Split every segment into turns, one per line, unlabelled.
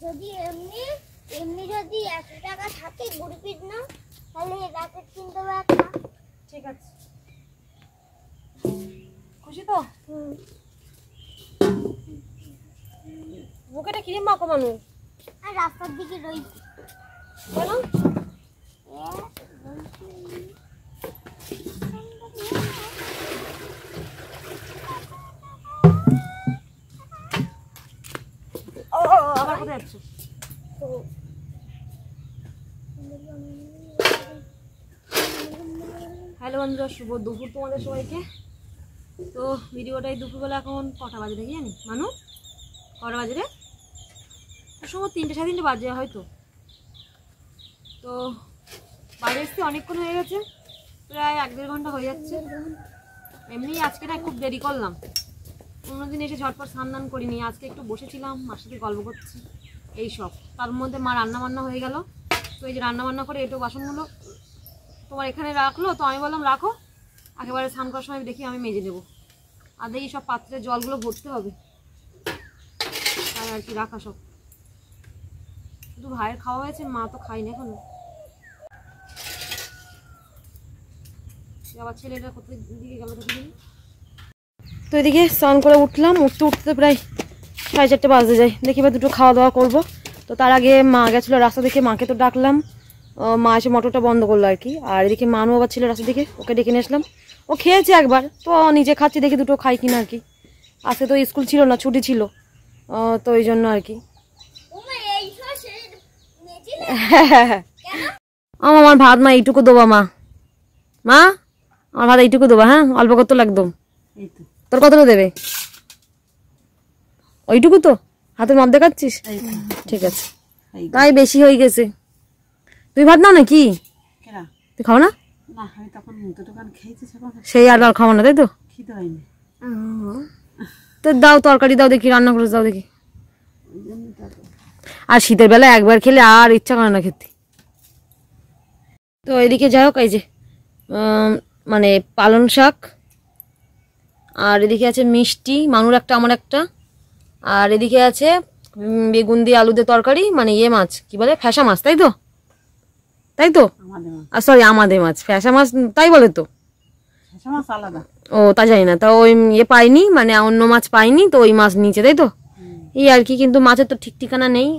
যদি এমনি এমনি যদি 100 টাকা থাকে গুড়পিট না তাহলে র্যাকেট কিনতে হবে একটা।
ঠিক আছে, খুশি তো? বুকেটা কিনে মাখো মানু।
আর রাস্তার দিকে রই
বলো আবার কোথায় যাচ্ছ? হ্যালো বন্ধুরা, শুভ দুপুর তোমাদের সবাইকে। তো ভিডিওটাই দুপুরবেলা এখন কটা বাজে দেখি জানি মানু, কটা বাজে রে? সময় 3টে 3:30 বাজে হয়তো। তো বাড়ি এসছি অনেকক্ষণ হয়ে গেছে, প্রায় 1-1.5 ঘন্টা হয়ে যাচ্ছে। এমনি আজকে না খুব দেরি করলাম, অন্যদিন এসে ঝটপট স্নান করিনি। আজকে একটু বসেছিলাম, মার সাথে গল্প করছি এই সব। তার মধ্যে মা রান্নাবান্না হয়ে গেল। তো এই যে রান্নাবান্না করে এটো বাসনগুলো তোমার এখানে রাখলো, তো আমি বললাম রাখো, একেবারে স্নান করার সময় দেখি আমি মেজে নেবো। আর দেখি সব পাত্রে জলগুলো ভরতে হবে, তাই আর কি রাখা সব। শুধু ভাইয়ের খাওয়া হয়েছে, মা তো খাইনি এখনো। আবার ছেলেটা কোথায় দিকে গেল দেখি। তো এদিকে স্নান করে উঠলাম, উঠতে প্রায় 4:30 বাজতে যায়। দেখি এবার দুটো খাওয়া দাওয়া করবো। তো তার আগে মা গেছিলো রাস্তা দেখে, মাকে তো ডাকলাম, মা এসে মোটরটা বন্ধ করলো আর কি। আর এদিকে মানু আবার ছিল রাস্তা দিকে, ওকে ডেকে নিয়ে আসলাম। ও খেয়েছে একবার, তো নিজে খাচ্ছি, দেখি দুটো খাই কিনা আর কি। আজকে তো স্কুল ছিল না, ছুটি ছিল, তো এই জন্য আর কি। আমার ভাত মা এইটুকু দেবা, মা মা আমার ভাত এইটুকু দেবা, হ্যাঁ অল্প কত লাগতো। তোর কতটা দেবে? ওইটুকু তো হাতের মাপ দেখাচ্ছিস? ঠিক আছে, তাই বেশি হয়ে গেছে। তুই ভাত নাও নাকি? তুই খাও না? সেই আর খাবো না, তাই তো? তো দাও তরকারি দাও দেখি, রান্না করে দাও দেখি। আর শীতের বেলা একবার খেলে আর ইচ্ছা করে না খেতে। তো এদিকে যাই হোক, এই যে মানে পালং শাক, আর এদিকে আছে মিষ্টি, মানুর একটা আমার একটা, আর এদিকে আছে বেগুন দিয়ে আলু দিয়ে তরকারি, মানে ইয়ে মাছ কি বলে, ফ্যাসা মাছ, তাই তো? তাই তো, সরি আমাদের মাছ, ফ্যাসা মাছ তাই বলে তো? ও তা জানি না, তা ওই ইয়ে পাইনি, মানে অন্য মাছ পাইনি, তো ওই মাছ নিচে, তাই তো? এই আর কি, কিন্তু মাছের তো ঠিক ঠিকানা নেই।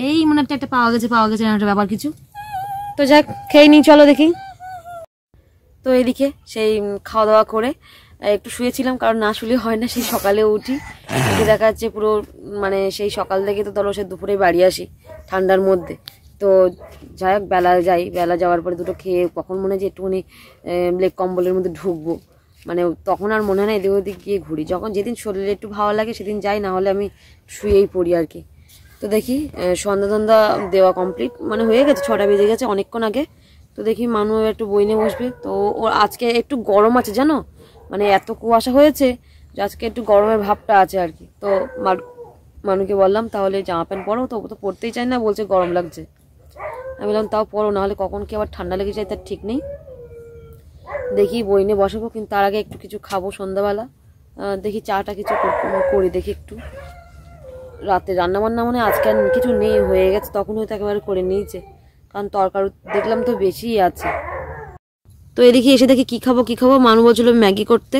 এই মনে হচ্ছে একটা পাওয়া গেছে একটা ব্যাপার কিছু। তো যাক খেয়ে নিই, চলো দেখি। তো এদিকে সেই খাওয়া দাওয়া করে একটু শুয়েছিলাম, কারণ না শুলে হয় না, সেই সকালে উঠি। দেখা যাচ্ছে পুরো মানে সেই সকাল থেকে তো ধরো সে দুপুরে বাড়ি আসি ঠান্ডার মধ্যে। তো যাই হোক বেলা যাই, বেলা যাওয়ার পরে দুটো খেয়ে কখন মনে হয় যে একটুখানি ব্লেক কম্বলের মধ্যে ঢুকবো, মানে তখন আর মনে হয় না এদিক ওদিক গিয়ে ঘুরি। যখন যেদিন শরীরে একটু ভালো লাগে সেদিন যাই, না হলে আমি শুয়েই পড়ি আর কি। তো দেখি সন্ধ্যা দেওয়া কমপ্লিট, মানে হয়ে গেছে, 6টা বেজে গেছে অনেকক্ষণ আগে। তো দেখি মানু একটু বই নিয়ে বসবে। তো ওর আজকে একটু গরম আছে জানো, মানে এত কুয়াশা হয়েছে যে আজকে একটু গরমের ভাবটা আছে আর কি। তো মানুকে বললাম তাহলে জামা প্যান্ট পরো, তো ও তো পরতেই চায় না, বলছে গরম লাগছে। আমি বললাম তাও পরো, নাহলে কখন কি আবার ঠান্ডা লেগে যায় তার ঠিক নেই। দেখি বই নিয়ে বসাবো, কিন্তু তার আগে একটু কিছু খাবো সন্ধ্যাবেলা। দেখি চাটা কিছু করি, দেখি একটু। রাতে রান্নাবান্না মানে আজকে আর কিছু নেই, হয়ে গেছে, তখন হয়তো একেবারে করে নিয়েছে, কারণ তরকারি দেখলাম তো বেশিই আছে। তো এদিকে এসে দেখি কি খাবো, মানু বলছিল ম্যাগি করতে।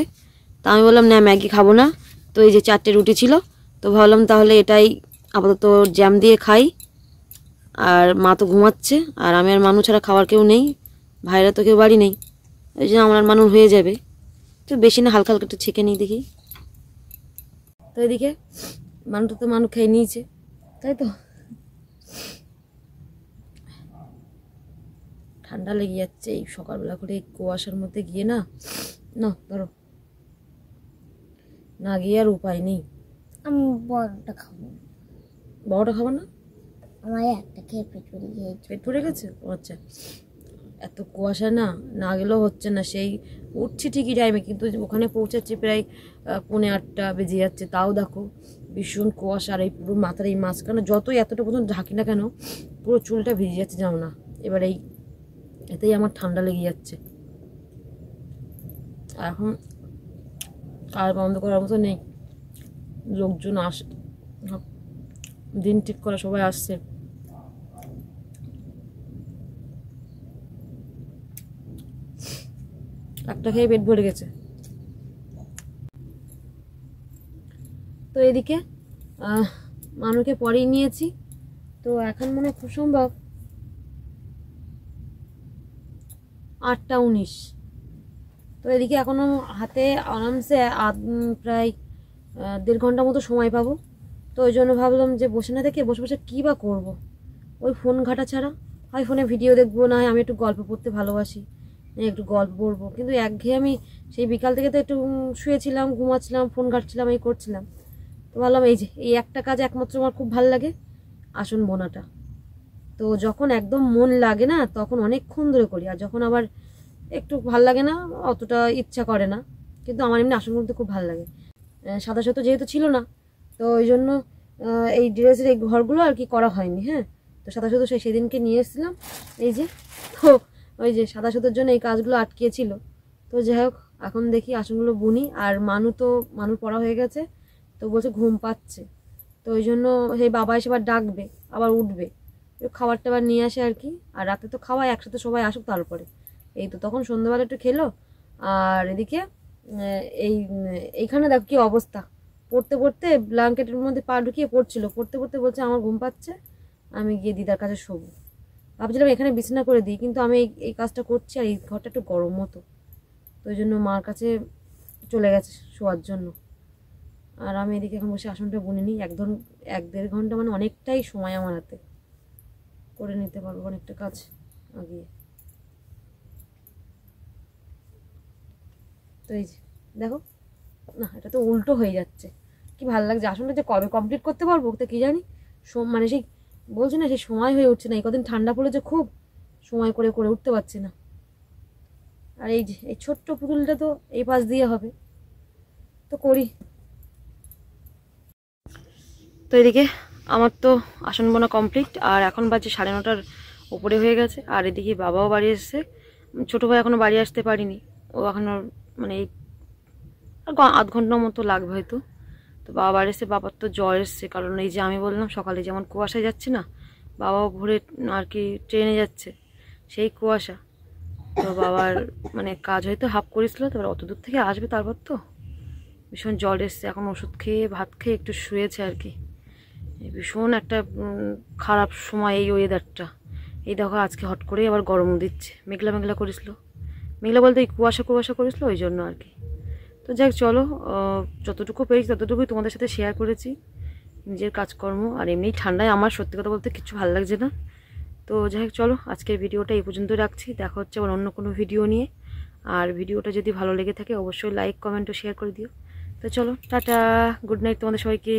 তা আমি বললাম না ম্যাগি খাবো না। তো এই যে 4টে রুটি ছিল, তো ভাবলাম তাহলে এটাই আপাতত জ্যাম দিয়ে খাই। আর মা তো ঘুমাচ্ছে, আর আমি আর মানু ছাড়া খাওয়ার কেউ নেই, ভাইরা তো কেউ বাড়ি নেই, ওই জন্য আমার মানু হয়ে যাবে। তো বেশি না, হালকা হালকা একটু ছেঁকে নিই দেখি। তো এদিকে মানু খেয়ে নিয়েছে, তাই তো? ঠান্ডা লেগে যাচ্ছে এই সকালবেলা করে কুয়াশার মধ্যে গিয়ে, না ধরো না গিয়ে আর উপায় নেই।
আমি বড়টা খাবো।
বড়টা খাবো না?
আমার একটা খেয়ে
পেট ভরে গেছে। ও আচ্ছা, এত কুয়াশা না গেলেও হচ্ছে না। সেই উঠছি ঠিকই টাইমে, কিন্তু ওখানে পৌঁছাচ্ছি প্রায় 7:45 বেজে যাচ্ছে। তাও দেখো ভীষণ কুয়াশা, আর এই পুরো মাথার এই মাঝখানে যতই এতটা পর্যন্ত ঢাকি না কেন, পুরো চুলটা ভিজে যাচ্ছে, যাও না। এবার এতেই আমার ঠান্ডা লেগে যাচ্ছে। এখন আর বন্ধ করার মতো নেই, লোকজন আসে, দিন ঠিক করে সবাই আসছে। একটা খেয়ে পেট ভরে গেছে। তো এদিকে মানুকে পরেই নিয়েছি, তো এখন মনে খুব সম্ভব 8টা 19। তো এদিকে এখনো হাতে আরামসে প্রায় 1.5 ঘন্টা মতো সময় পাবো। তো ওই জন্য ভাবলাম যে বসে না থেকে বসে বসে কী বা করবো, ওই ফোন ঘাটা ছাড়া। হয় ফোনে ভিডিও দেখবো, না হয় আমি একটু গল্প পড়তে ভালোবাসি, একটু গল্প পড়বো। কিন্তু একঘেয়ে আমি সেই বিকাল থেকে তো একটু শুয়েছিলাম, ঘুমাচ্ছিলাম, ফোন ঘাটছিলাম, এই করছিলাম। তো ভাবলাম এই একটা কাজ একমাত্র আমার খুব ভালো লাগে, আসন বোনাটা। তো যখন একদম মন লাগে না তখন অনেকক্ষণ ধরে করি, আর যখন আবার একটু ভাল লাগে না, অতটা ইচ্ছা করে না। কিন্তু আমার এমনি আসন বুনতে খুব ভালো লাগে। সাদা সুতো যেহেতু ছিল না, তো ওই জন্য এই ড্রেসের এই ঘরগুলো আর কি করা হয়নি। হ্যাঁ, তো সাদা সুতো সেদিনকে নিয়ে এসেছিলাম। এই যে, তো ওই যে সাদা সুতোর জন্য এই কাজগুলো আটকিয়েছিল। তো যাই হোক, এখন দেখি আসনগুলো বুনি। আর মানুর পড়া হয়ে গেছে, তো বলছে ঘুম পাচ্ছে। তো ওই জন্য সেই বাবা এসে আবার ডাকবে, আবার উঠবে, খাবার টাবার নিয়ে আসে আর কি। আর রাতে তো খাওয়াই একসাথে, সবাই আসুক তারপরে। এই তো তখন সন্ধ্যাবেলা একটু খেলো। আর এদিকে এইখানে দেখো কি অবস্থা, পড়তে পড়তে ব্ল্যাঙ্কেটের মধ্যে পা ঢুকিয়ে পড়ছিল, পড়তে পড়তে বলছে আমার ঘুম পাচ্ছে, আমি গিয়ে দিদার কাছে শোবো। ভাবছিলাম এখানে বিছানা করে দিই, কিন্তু আমি এই কাজটা করছি আর এই ঘরটা একটু গরম মতো, তো ওই জন্য মার কাছে চলে গেছে শোয়ার জন্য। আর আমি এদিকে এখন বসে আসনটা বুনে নিই। 1-1.5 ঘন্টা মানে অনেকটাই সময় আমার হাতে, করে নিতে পারবো অনেকটা কাজ আগিয়ে। তো এই যে দেখো না, এটা তো উল্টো হয়ে যাচ্ছে, কি ভালো লাগছে। আসনটা যে কবে কমপ্লিট করতে পারবো তো কি জানি, মানে সেই বলছি না, সেই সময় হয়ে উঠছে না। এই কদিন ঠান্ডা পড়েছে খুব, সময় করে করে উঠতে পারছি না। আর এই যে এই ছোট্ট পুতুলটা তো এই পাশ দিয়ে হবে, তো করি। তো এদিকে আমার তো আসন বোনা কমপ্লিট, আর এখন বাজে 9:30-র উপরে হয়ে গেছে। আর এদিকে বাবাও বাড়ি এসছে, ছোটো ভাই এখনও বাড়ি আসতে পারিনি, ও এখনও মানে এই 1/2 ঘন্টার মতো লাগবে হয়তো। তো বাবা বাড়ি এসছে, বাবার তো জ্বর এসছে, কারণ এই যে আমি বললাম সকালে যেমন কুয়াশায় যাচ্ছে না, বাবাও ভোরে আর কি ট্রেনে যাচ্ছে, সেই কুয়াশা। তো বাবার মানে কাজ হয়তো হাফ করেছিল, তারপর অত দূর থেকে আসবে, তারপর তো ভীষণ জ্বর এসছে। এখন ওষুধ খেয়ে ভাত খেয়ে একটু শুয়েছে আর কি। ভীষণ একটা খারাপ সময় এই ওয়েদারটা। এই দেখো আজকে হট করেই আবার গরম দিচ্ছে, মেঘলা মেঘলা করেছিল, মেঘলা বলতে এই কুয়াশা কুয়াশা করেছিল, ওই জন্য আর কি। তো যাই হোক, চলো যতটুকু পেরেছি ততটুকুই তোমাদের সাথে শেয়ার করেছি, নিজের কাজকর্ম। আর এমনি ঠান্ডায় আমার সত্যি কথা বলতে কিছু ভালো লাগছে না। তো যাই হোক, চলো আজকের ভিডিওটা এই পর্যন্ত রাখছি, দেখা হচ্ছে আবার অন্য কোনো ভিডিও নিয়ে। আর ভিডিওটা যদি ভালো লেগে থাকে অবশ্যই লাইক কমেন্ট ও শেয়ার করে দিও। তো চলো, টাটা, গুড নাইট তোমাদের সবাইকে।